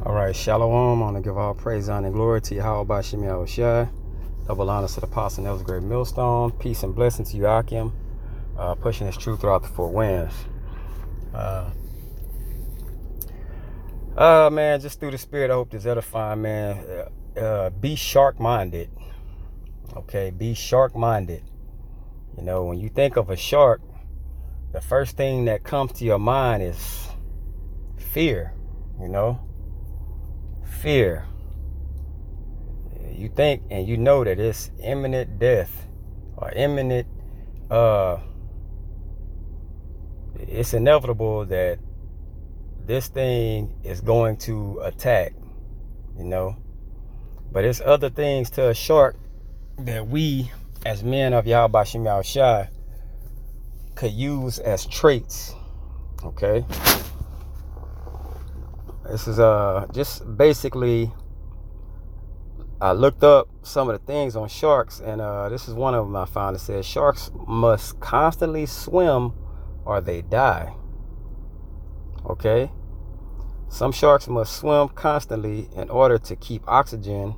All right, Shalom. I want to give all praise, honor, and glory to Yahweh Bashim Yahushua. Double honors to the apostle Nel's great millstone. Peace and blessing to you, Akim. Pushing his truth throughout the four winds. Man, just through the spirit, I hope this edifying, man. Be shark-minded. Okay, be shark-minded. You know, when you think of a shark, the first thing that comes to your mind is fear, you know? Fear. You think and you know that it's imminent death or imminent, it's inevitable that this thing is going to attack, you know? But it's other things to a shark that we, as men of Yahweh Bashim Yahushua, could use as traits, okay? This is just basically, I looked up some of the things on sharks, and this is one of them I found. It says sharks must constantly swim or they die. Okay? Some sharks must swim constantly in order to keep oxygen,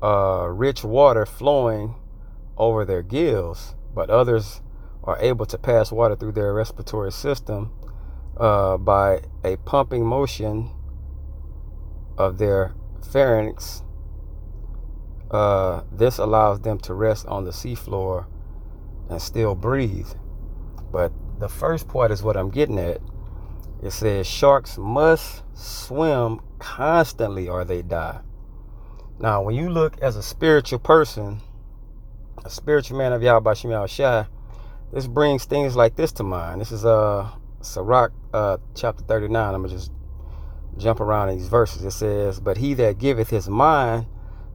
rich water flowing over their gills, but others are able to pass water through their respiratory system by a pumping motion of their pharynx. This allows them to rest on the seafloor and still breathe. But the first part is what I'm getting at. It says sharks must swim constantly or they die. Now, when you look as a spiritual person, a spiritual man of Yahweh Bashim Yahushua, this brings things like this to mind. This is Sirach chapter 39. I'm going to just jump around in these verses. It says, but he that giveth his mind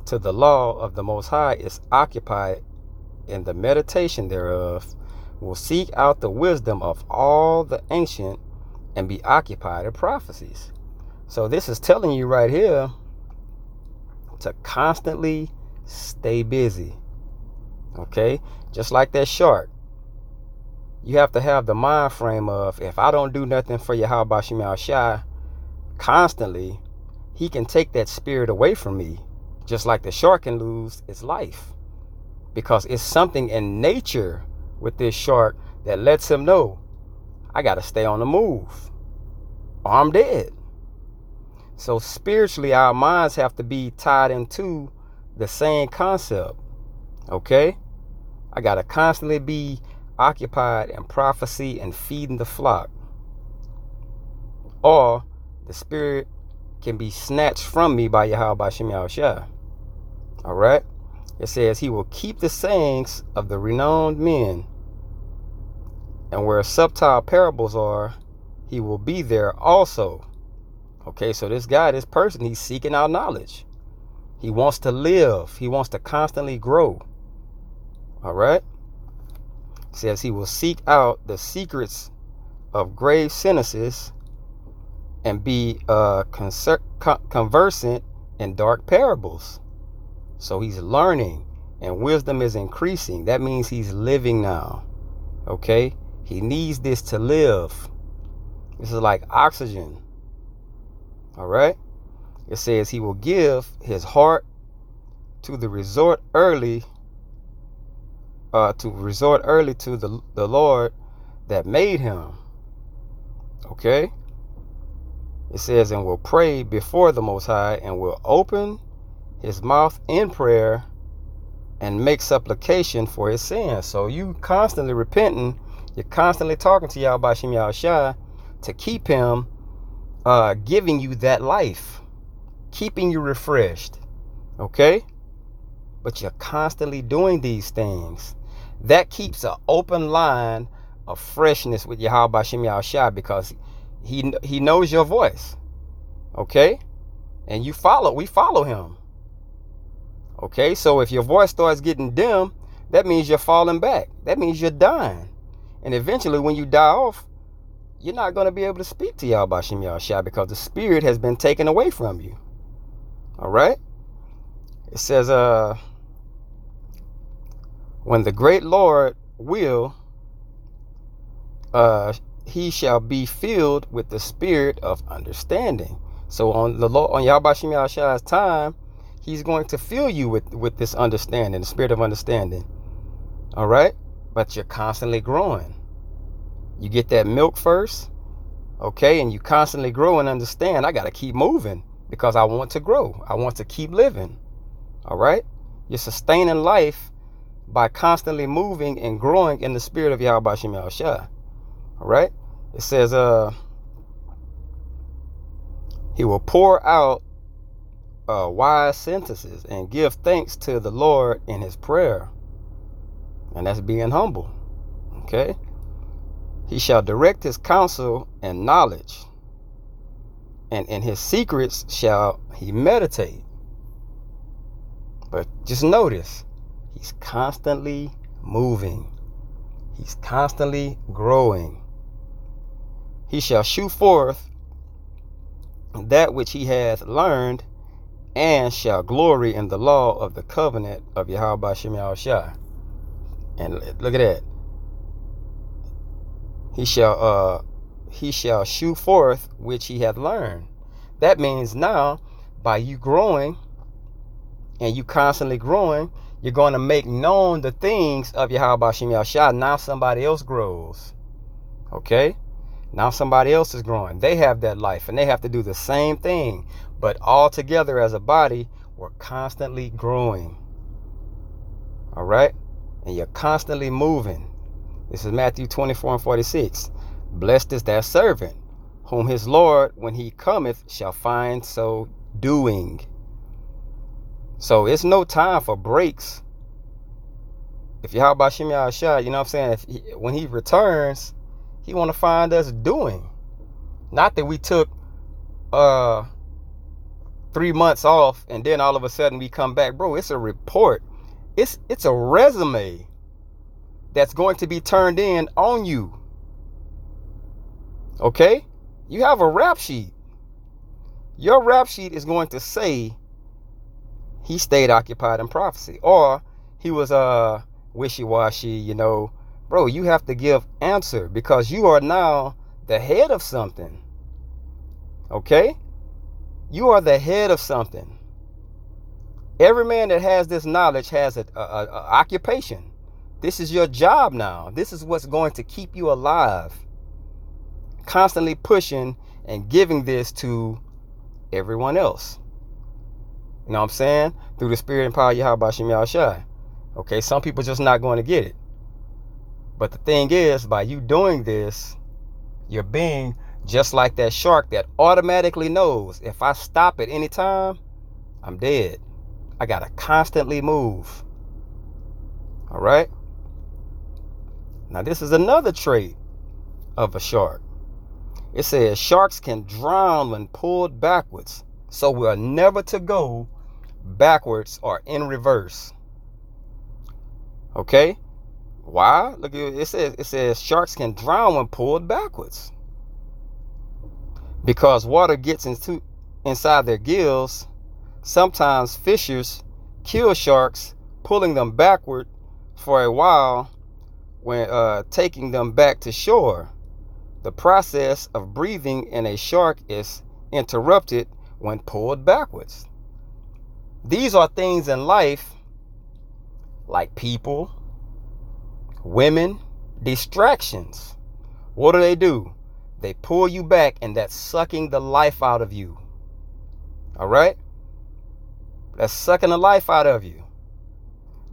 to the law of the Most High is occupied in the meditation thereof, will seek out the wisdom of all the ancient and be occupied in prophecies. So this is telling you right here to constantly stay busy. Okay? Just like that shark. You have to have the mind frame of, if I don't do nothing for Yahweh Bashim Yahushua constantly, he can take that spirit away from me. Just like the shark can lose its life. Because it's something in nature with this shark that lets him know, I got to stay on the move or I'm dead. So spiritually, our minds have to be tied into the same concept. Okay? I got to constantly be occupied in prophecy and feeding the flock. Or the spirit can be snatched from me by Yahweh Bashim Yahushua. All right? It says he will keep the sayings of the renowned men, and where subtle parables are, he will be there also. Okay, so this guy, this person, he's seeking out knowledge. He wants to live. He wants to constantly grow. All right? It says he will seek out the secrets of grave sentences and be conversant in dark parables. So he's learning and wisdom is increasing. That means he's living now. Okay? He needs this to live. This is like oxygen. All right? It says he will give his heart to the resort early, to the Lord that made him. Okay? It says, and will pray before the Most High and will open his mouth in prayer and make supplication for his sins. So you constantly repenting. You're constantly talking to Yahweh Bashim Yahushua to keep him giving you that life, keeping you refreshed. Okay? But you're constantly doing these things. That keeps an open line of freshness with Yahweh Bashim Yahushua, because he knows your voice. Okay? And we follow him. Okay, so if your voice starts getting dim, that means you're falling back. That means you're dying. And eventually when you die off, you're not going to be able to speak to Yahweh Bashim Yahushua because the spirit has been taken away from you. All right? It says, when the great Lord will, he shall be filled with the spirit of understanding. So on the Lord, on Yahweh Shem Yahshua's time, he's going to fill you with this understanding, the spirit of understanding. All right? But you're constantly growing. You get that milk first, okay? And you constantly grow and understand, I got to keep moving because I want to grow. I want to keep living. All right? You're sustaining life by constantly moving and growing in the spirit of Yahweh Shem Yahushua. All right? It says, he will pour out wise sentences and give thanks to the Lord in his prayer. And that's being humble. Okay? He shall direct his counsel and knowledge. And in his secrets shall he meditate. But just notice, he's constantly moving. He's constantly growing. He shall shew forth that which he hath learned, and shall glory in the law of the covenant of Yahweh Shem Yahushua. And look at that. He shall shew forth which he hath learned. That means now, by you growing, and you constantly growing, you're going to make known the things of Yahweh Shem Yahushua. Now somebody else grows. Okay? Now somebody else is growing. They have that life, and they have to do the same thing. But all together as a body, we're constantly growing. All right? And you're constantly moving. This is Matthew 24:46. Blessed is that servant, whom his Lord, when he cometh, shall find so doing. So it's no time for breaks. If Yahweh Shem Yahushua, you know what I'm saying? When he returns, he want to find us doing. Not that we took 3 months off and then all of a sudden we come back. Bro, it's a report. It's a resume that's going to be turned in on you. Okay? You have a rap sheet. Your rap sheet is going to say he stayed occupied in prophecy, or he was wishy-washy, you know. Bro, you have to give answer because you are now the head of something. Okay? You are the head of something. Every man that has this knowledge has a occupation. This is your job now. This is what's going to keep you alive. Constantly pushing and giving this to everyone else. You know what I'm saying? Through the spirit and power of Yahweh Shem Yahushua. Okay, some people just not going to get it. But the thing is, by you doing this, you're being just like that shark that automatically knows if I stop at any time, I'm dead. I got to constantly move. All right? Now, this is another trait of a shark. It says sharks can drown when pulled backwards. So we are never to go backwards or in reverse. Okay? Why? Look, it says sharks can drown when pulled backwards. Because water gets inside their gills. Sometimes fishers kill sharks, pulling them backward for a while when taking them back to shore. The process of breathing in a shark is interrupted when pulled backwards. These are things in life like people, women, distractions. What do? They pull you back, and that's sucking the life out of you. All right? That's sucking the life out of you.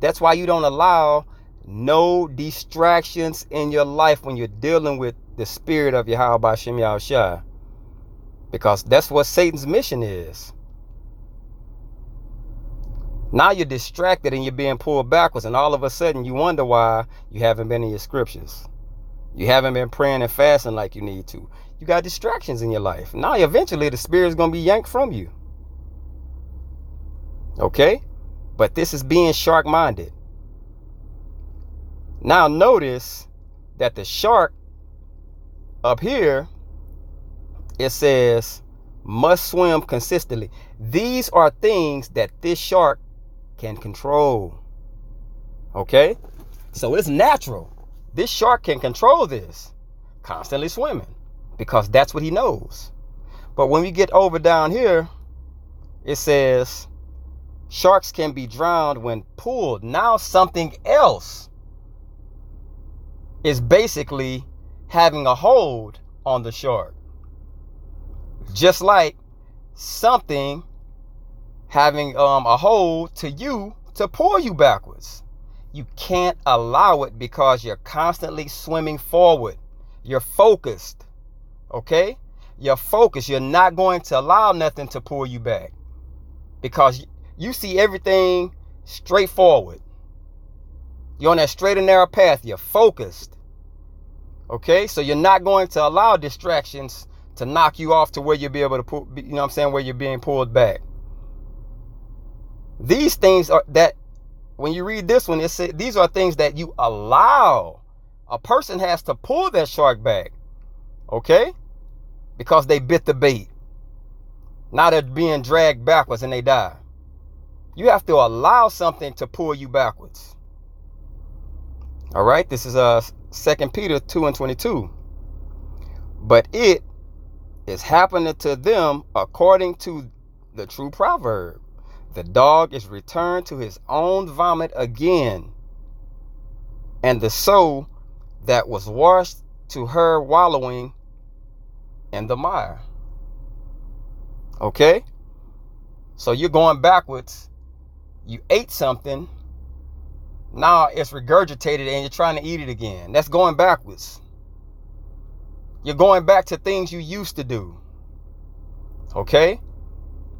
That's why you don't allow no distractions in your life when you're dealing with the spirit of Yahweh Shem Yahushua. Because that's what Satan's mission is. Now you're distracted and you're being pulled backwards, and all of a sudden you wonder why you haven't been in your scriptures. You haven't been praying and fasting like you need to. You got distractions in your life. Now eventually the spirit's going to be yanked from you. Okay? But this is being shark-minded. Now notice that the shark up here, it says must swim consistently. These are things that this shark can control. Okay? So it's natural. This shark can control this. Constantly swimming. Because that's what he knows. But when we get over down here, it says sharks can be drowned when pulled. Now something else is basically having a hold on the shark. Just like something having a hold to you to pull you backwards. You can't allow it because you're constantly swimming forward. You're focused. Okay? You're focused. You're not going to allow nothing to pull you back because you see everything straight forward. You're on that straight and narrow path. You're focused. Okay? So you're not going to allow distractions to knock you off to where you'll be able to pull, you know what I'm saying, where you're being pulled back. These things are that when you read this one, it says these are things that you allow. A person has to pull that shark back. Okay? Because they bit the bait. Now they're being dragged backwards and they die. You have to allow something to pull you backwards. All right? This is 2 Peter 2:22. But it is happening to them according to the true proverb. The dog is returned to his own vomit again, and the soul that was washed to her wallowing in the mire. Okay? So you're going backwards. You ate something. Now it's regurgitated and you're trying to eat it again. That's going backwards. You're going back to things you used to do. Okay?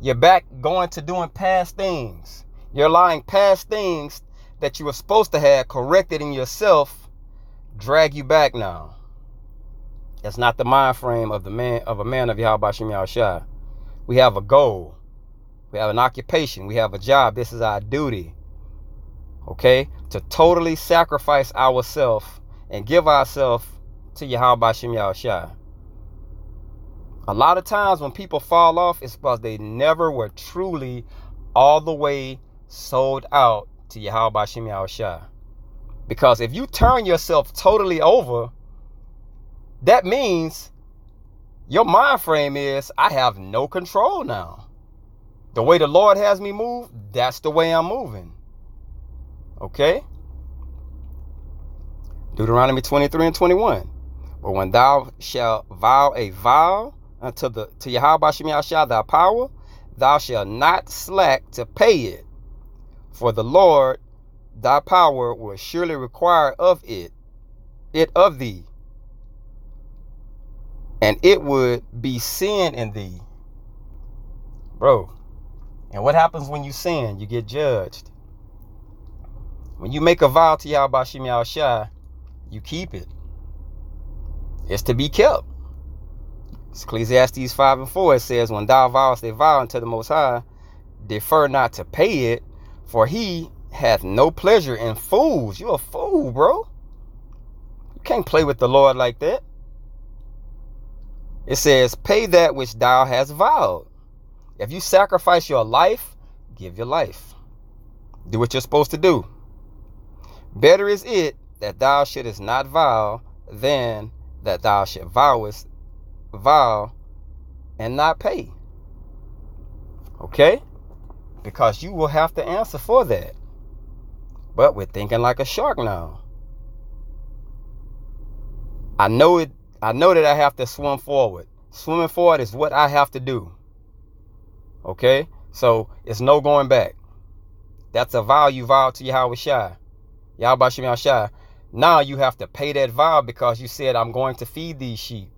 You're back going to doing past things. You're allowing past things that you were supposed to have corrected in yourself drag you back now. That's not the mind frame of a man of Yahweh Shem Yahushua. We have a goal. We have an occupation. We have a job. This is our duty. Okay? To totally sacrifice ourselves and give ourselves to Yahweh Shem Yahushua. A lot of times when people fall off, it's because they never were truly all the way sold out to Yahweh Shem Yahushua. Because if you turn yourself totally over, that means your mind frame is, I have no control now. The way the Lord has me move, that's the way I'm moving. Okay? Deuteronomy 23:21. But when thou shalt vow a vow to Yahweh Shem Yahushua thy power, thou shalt not slack to pay it. For the Lord thy power will surely require of it of thee, and it would be sin in thee. Bro, and what happens when you sin? You get judged. When you make a vow to Yahweh Shem Yahushua, you keep it. It's to be kept. Ecclesiastes 5:4, it says, when thou vowest a vow unto the Most High, defer not to pay it, for he hath no pleasure in fools. You're a fool, bro. You can't play with the Lord like that. It says, pay that which thou hast vowed. If you sacrifice your life, give your life. Do what you're supposed to do. Better is it that thou shouldest not vow than that thou should vow and not pay. Okay? Because you will have to answer for that. But we're thinking like a shark now. I know that I have to swim forward. Swimming forward is what I have to do. Okay? So it's no going back. That's a vow you vowed to Yahweh Shem Yahushua. Now you have to pay that vow because you said, I'm going to feed these sheep.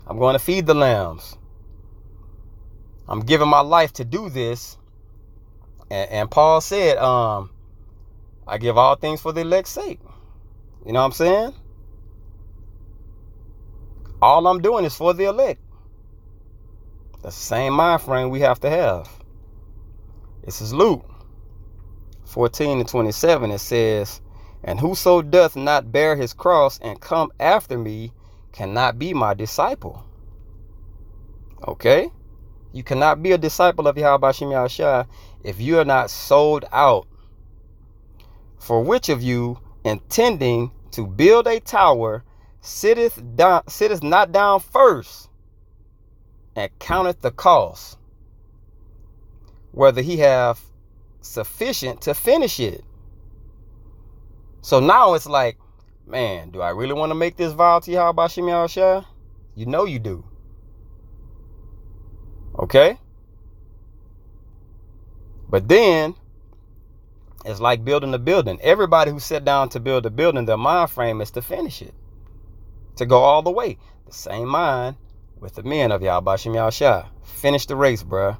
I'm going to feed the lambs. I'm giving my life to do this. And Paul said, I give all things for the elect's sake. You know what I'm saying? All I'm doing is for the elect. That's the same mind frame we have to have. This is Luke 14:27. It says, and whoso doth not bear his cross and come after me cannot be my disciple. Okay? You cannot be a disciple of Yahweh Shem Yahushua if you are not sold out. For which of you, intending to build a tower, sitteth not down first and counteth the cost, whether he have sufficient to finish it. So now it's like, man, do I really want to make this vow to Yahweh Bashim Yahushua? You know you do. Okay? But then, it's like building a building. Everybody who sat down to build a building, their mind frame is to finish it. To go all the way. The same mind with the men of Yahweh Bashim Yahushua. Finish the race, bruh.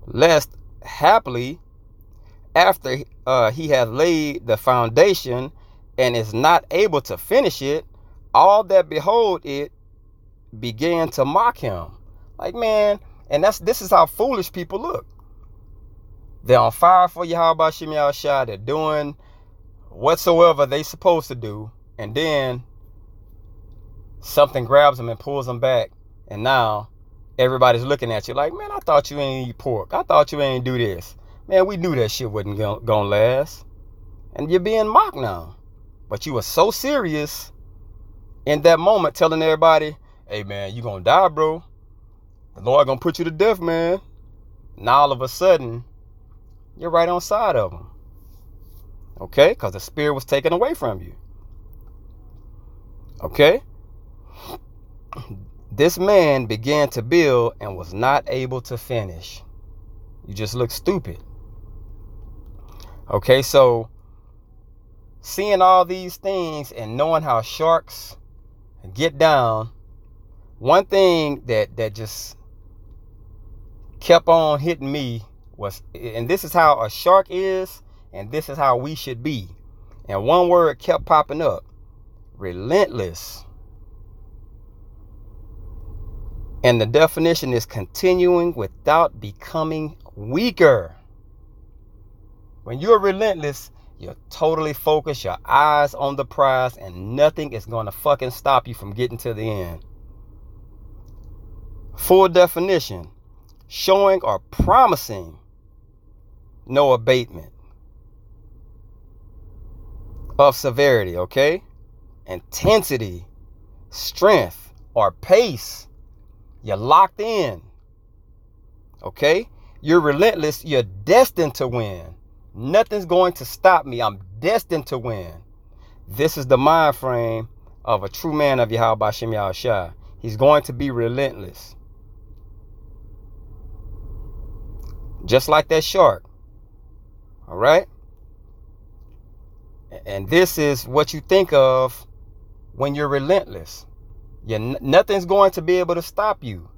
Lest, happily, after he hath laid the foundation and is not able to finish it, all that behold it began to mock him. Like, man, and this is how foolish people look. They're on fire for Yahweh Bashim Yahushua. They're doing whatsoever they supposed to do. And then something grabs them and pulls them back. And now everybody's looking at you like, man, I thought you ain't eat pork. I thought you ain't do this. Man, we knew that shit wasn't gonna last. And you're being mocked now. But you were so serious in that moment telling everybody, hey, man, you gonna die, bro. The Lord gonna put you to death, man. Now all of a sudden, you're right on side of him. Okay? Because the spirit was taken away from you. Okay? This man began to build and was not able to finish. You just look stupid. Okay, so seeing all these things and knowing how sharks get down, one thing that just kept on hitting me was, and this is how a shark is, and this is how we should be. And one word kept popping up: relentless. And the definition is continuing without becoming weaker. When you're relentless, you're totally focused, your eyes on the prize, and nothing is going to fucking stop you from getting to the end. Full definition: showing or promising no abatement of severity, okay? Intensity, strength, or pace. You're locked in. Okay? You're relentless. You're destined to win. Nothing's going to stop me. I'm destined to win. This is the mind frame of a true man of Yahweh Bashim Yahushua. He's going to be relentless. Just like that shark. All right? And this is what you think of when you're relentless. Nothing's going to be able to stop you.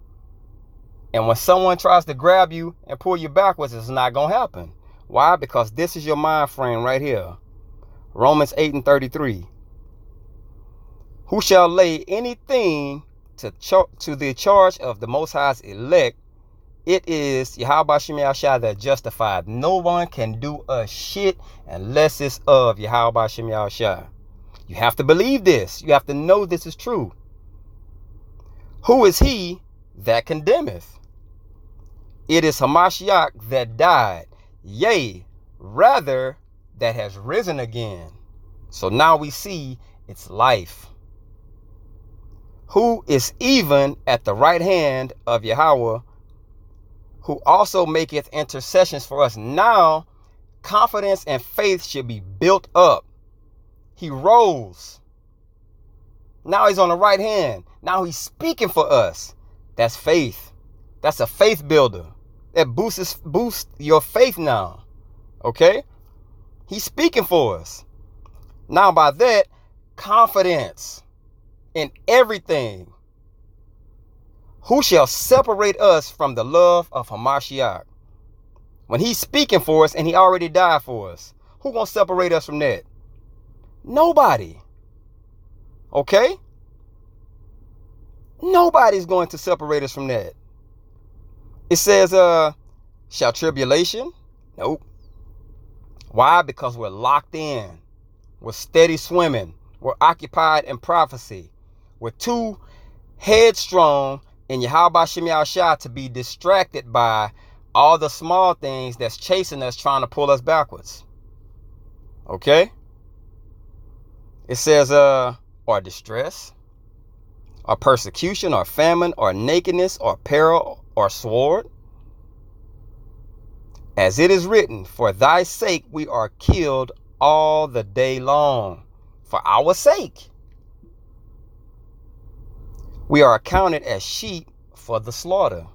And when someone tries to grab you and pull you backwards, it's not going to happen. Why? Because this is your mind frame right here. Romans 8:33. Who shall lay anything to the charge of the Most High's elect? It is Yahweh Bashim Yahushua that justified. No one can do a shit unless it's of Yahweh Bashim Yahushua. You have to believe this. You have to know this is true. Who is he that condemneth? It is Hamashiach that died, yea, rather that has risen again. So now we see it's life. Who is even at the right hand of Yahweh, who also maketh intercessions for us. Now, confidence and faith should be built up. He rose. Now he's on the right hand. Now he's speaking for us. That's faith. That's a faith builder. That boosts your faith now. Okay? He's speaking for us. Now by that, confidence in everything. Who shall separate us from the love of Hamashiach? When he's speaking for us and he already died for us, who gonna separate us from that? Nobody. Okay? Nobody's going to separate us from that. It says, shall tribulation? Nope. Why? Because we're locked in. We're steady swimming. We're occupied in prophecy. We're too headstrong in Yahweh Bashim Yahushua to be distracted by all the small things that's chasing us, trying to pull us backwards. Okay? It says, or distress. or persecution, or famine, or nakedness, or peril, or sword? As it is written, for thy sake we are killed all the day long. For our sake we are accounted as sheep for the slaughter.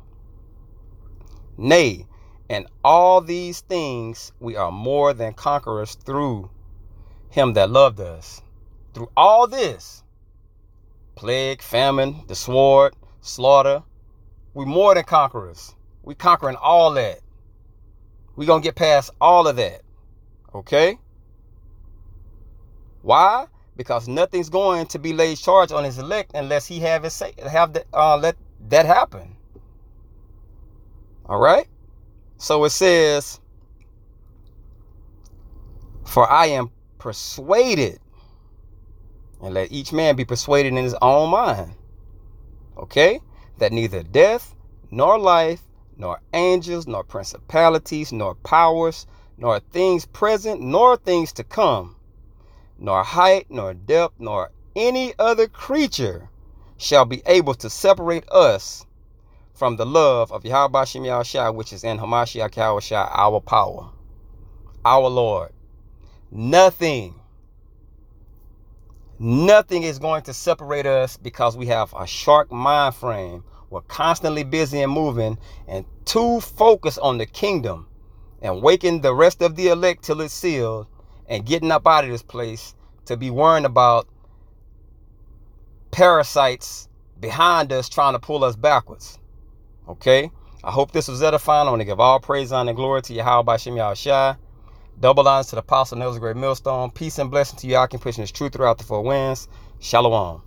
Nay, in all these things we are more than conquerors through him that loved us. Through all this, plague, famine, the sword, slaughter, we more than conquerors. We conquering all that. We're going to get past all of that. Okay? Why? Because nothing's going to be laid charge on his elect unless he let that happen. All right? So it says, for I am persuaded, and let each man be persuaded in his own mind. Okay? That neither death, nor life, nor angels, nor principalities, nor powers, nor things present, nor things to come, nor height, nor depth, nor any other creature shall be able to separate us from the love of Yahweh Shem Yahushua, which is in Hamashiach Yahushua, our power, our Lord. Nothing is going to separate us, because we have a sharp mind frame. We're constantly busy and moving, and too focused on the kingdom and waking the rest of the elect till it's sealed and getting up out of this place to be worrying about parasites behind us trying to pull us backwards. Okay? I hope this was edifying. I want to give all praise, honor, and glory to Yahweh Shem Yahushua. Double honors to the Apostle Nels, great millstone. Peace and blessing to you. I can push this truth throughout the four winds. Shalom.